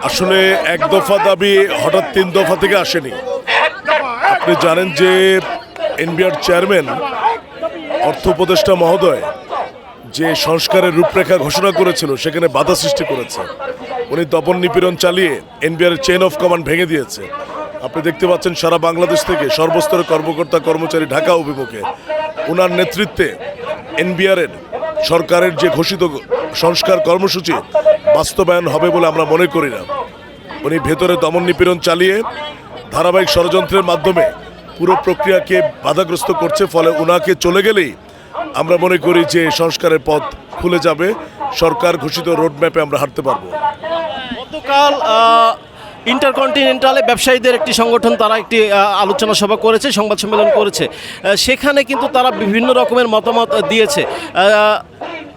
আসলে এক দফা দাবি হঠাৎ 3 দফা থেকে আসেনি। আপনি জানেন যে এনবিআর চেয়ারম্যান অর্থ উপদেষ্টা মহোদয় যে সংস্কারের রূপরেখা ঘোষণা করেছিল সেখানে বাধা সৃষ্টি করেছে। উনি দমন নিপীড়ন চালিয়ে এনবিআর চেইন অফ কমান্ড ভেঙে দিয়েছে। আপনি দেখতে পাচ্ছেন সারা বাংলাদেশ থেকে সর্বস্তরের কর্মকর্তা কর্মচারী ঢাকা অভিমুখে ওনার নেতৃত্বে এনবিআরের সরকারের যে ঘোষিত সংস্কার কর্মসূচি বাস্তবায়ন হবে বলে আমরা মনে করি না। উনি ভেতরে দমন নিপীড়ন চালিয়ে ধারাবাহিক ষড়যন্ত্রের মাধ্যমে পুরো প্রক্রিয়াকে বাধাগ্রস্ত করছে। ফলে ওনাকে চলে গেলেই আমরা মনে করি যে সংস্কারের পথ খুলে যাবে, সরকার ঘোষিত রোডম্যাপে আমরা হাঁটতে পারবো। গতকাল ইন্টারকন্টিনেন্টালে ব্যবসায়ীদের একটি সংগঠন তারা একটি আলোচনা সভা করেছে, সংবাদ সম্মেলন করেছে। সেখানে কিন্তু তারা বিভিন্ন রকমের মতামত দিয়েছে।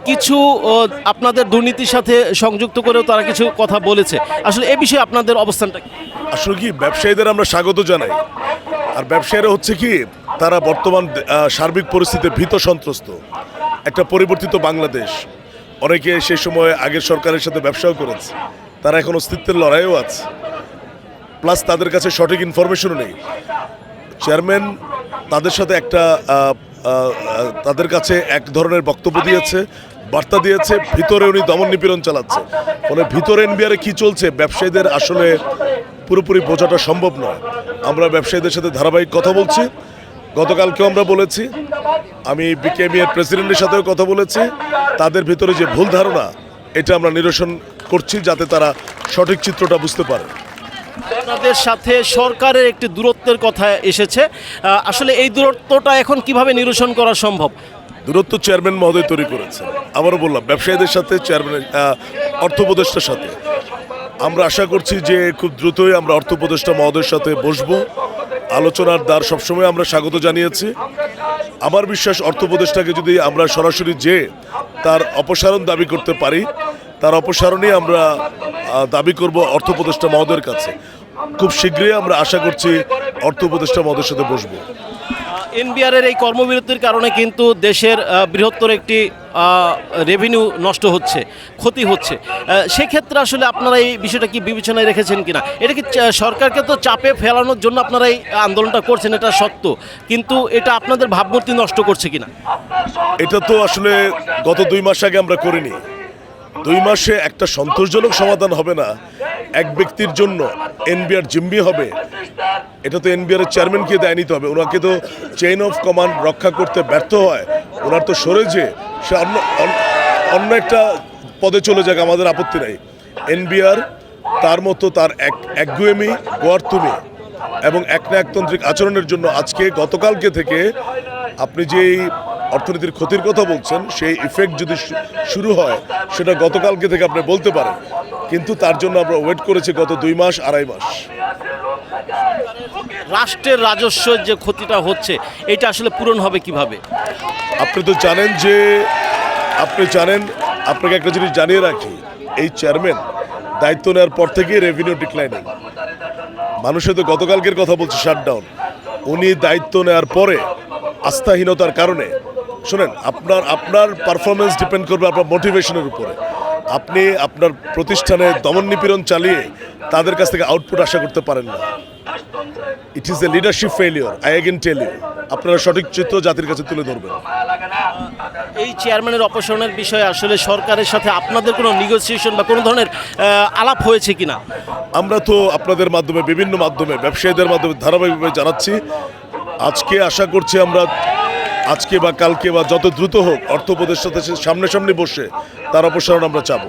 কিছু আপনাদের দুর্নীতির সাথে সংযুক্ত করেও তারা কিছু কথা বলেছে। আসলে এ বিষয়ে আপনাদের অবস্থানটা কি? আসলে কি ব্যবসায়ীদের আমরা স্বাগত জানাই। আর ব্যবসায়ীরা হচ্ছে কি তারা বর্তমান সার্বিক পরিস্থিতিতে ভীত সন্ত্রস্ত। একটা পরিবর্তিত বাংলাদেশ, অনেকে সেই সময় আগের সরকারের সাথে ব্যবসাও করেছে, তারা এখন অস্তিত্বের লড়াইও আছে, প্লাস তাদের কাছে সঠিক ইনফরমেশনও নেই। চেয়ারম্যান তাদের সাথে তাদের কাছে এক ধরনের বক্তব্য দিয়েছে, বার্তা দিয়েছে, ভিতরে উনি দমন নিপীড়ন চালাচ্ছে। ফলে ভিতরে এনবিআরে কি চলছে ব্যবসায়ীদের আসলে পুরোপুরি বোঝাটা সম্ভব নয়। আমরা ব্যবসায়ীদের সাথে ধারাবাহিক কথা বলছি, গতকালকেও আমরা বলেছি, আমি বিকেএমই এর প্রেসিডেন্টের সাথেও কথা বলেছি। তাদের ভিতরে যে ভুল ধারণা এটা আমরা নিরসন করছি যাতে তারা সঠিক চিত্রটা বুঝতে পারে। আপনাদের সাথে সরকারের একটি দূরত্বের কথা এসেছে, আসলে এই দূরত্বটা এখন কিভাবে নিরসন করা সম্ভব? দূরত্ব চেয়ারম্যান মহোদয় তৈরি করেছেন। আবারও বললাম, ব্যবসায়ীদের সাথে চেয়ারম্যান অর্থ উপদেষ্টার সাথে আমরা আশা করছি যে খুব দ্রুতই আমরা অর্থ উপদেষ্টা মহোদয়ের সাথে বসবো। আলোচনার দ্বার সবসময় আমরা স্বাগত জানিয়েছি। আমার বিশ্বাস অর্থ উপদেষ্টাকে যদি আমরা সরাসরি তার অপসারণ দাবি করতে পারি, তার অপসারণই আমরা দাবি করব অর্থ উপদেষ্টা মহোদয়ের কাছে। খুব শীঘ্রই আমরা আশা করছি অর্থ উপদেষ্টা মহোদয়ের সাথে বসবো। এনবিআরের এই কর্মবিরতির কারণে কিন্তু দেশের বৃহত্তর একটি রেভিনিউ নষ্ট হচ্ছে, ক্ষতি হচ্ছে। সেক্ষেত্রে আসলে আপনারা এই বিষয়টা কি বিবেচনায় রেখেছেন কিনা? এটা কি সরকারকে তো চাপে ফেলানোর জন্য আপনারা এই আন্দোলনটা করছেন, এটা সত্য, কিন্তু এটা আপনাদের ভাবমূর্তি নষ্ট করছে কিনা? এটা তো আসলে গত 2 মাস আগে আমরা করিনি। 2 মাসে একটা সন্তোষজনক সমাধান হবে না। এক ব্যক্তির জন্য এনবিআর জিম্মি হবে, এটা তো এনবিআর এর চেয়ারম্যানকে দায় নিতে হবে। ওনাকে তো চেইন অফ কমান্ড রক্ষা করতে ব্যর্থ হয়, ওনার তো সরে যে সে অন্য একটা পদে চলে যাক, আমাদের আপত্তি নাই। এনবিআর তার মতো তার একগুয়েমি, গোয়ার্তুমি এবং একনায়কতান্ত্রিক আচরণের জন্য আজকে গতকালকে থেকে আপনি যেই অর্থনীতির ক্ষতির কথা বলছেন সেই ইফেক্ট যদি শুরু হয় সেটা গতকালকে থেকে আপনি বলতে পারেন। কিন্তু তার জন্য আমরা ওয়েট করেছি গত 2 মাস 2.5 মাস। রাষ্ট্রের রাজস্ব যে ক্ষতিটা হচ্ছে এটা আসলে পূরণ হবে কিভাবে? আপনি তো জানেন আপনাকে একটা জিনিস জানিয়ে রাখি, এই চেয়ারম্যান দায়িত্ব নেওয়ার পর থেকে রেভিনিউ ডিক্লাইনিং। মানুষের তো গতকালকের কথা বলছে শাটডাউন। উনি দায়িত্ব নেওয়ার পরে আস্থাহীনতার কারণে, শোনেন, আপনার পারফরমেন্স ডিপেন্ড করবে আপনার মোটিভেশনের উপরে। আপনি আপনার প্রতিষ্ঠানে দমন নিপীড়ন চালিয়ে তাদের কাছ থেকে আউটপুট আশা করতে পারেন না। It is a leadership failure, I can tell you. আপনারা সঠিক চিত্র জাতির কাছে তুলে ধরবেন। এই চেয়ারম্যানের অপসারণের বিষয়ে আসলে সরকারের সাথে আপনাদের কোনো নেগোসিয়েশন বা কোনো ধরনের আলাপ হয়েছে কিনা? আমরা তো আপনাদের মাধ্যমে, বিভিন্ন মাধ্যমে, ব্যবসায়ীদের মাধ্যমে ধারাবাহিকভাবে জানাচ্ছি। আজকে আশা করছি আমরা আজকে বা কালকে বা যত দ্রুত হোক অর্থ উপদেষ্টার সাথে সামনাসামনি বসে তার অপসারণ আমরা চাবো।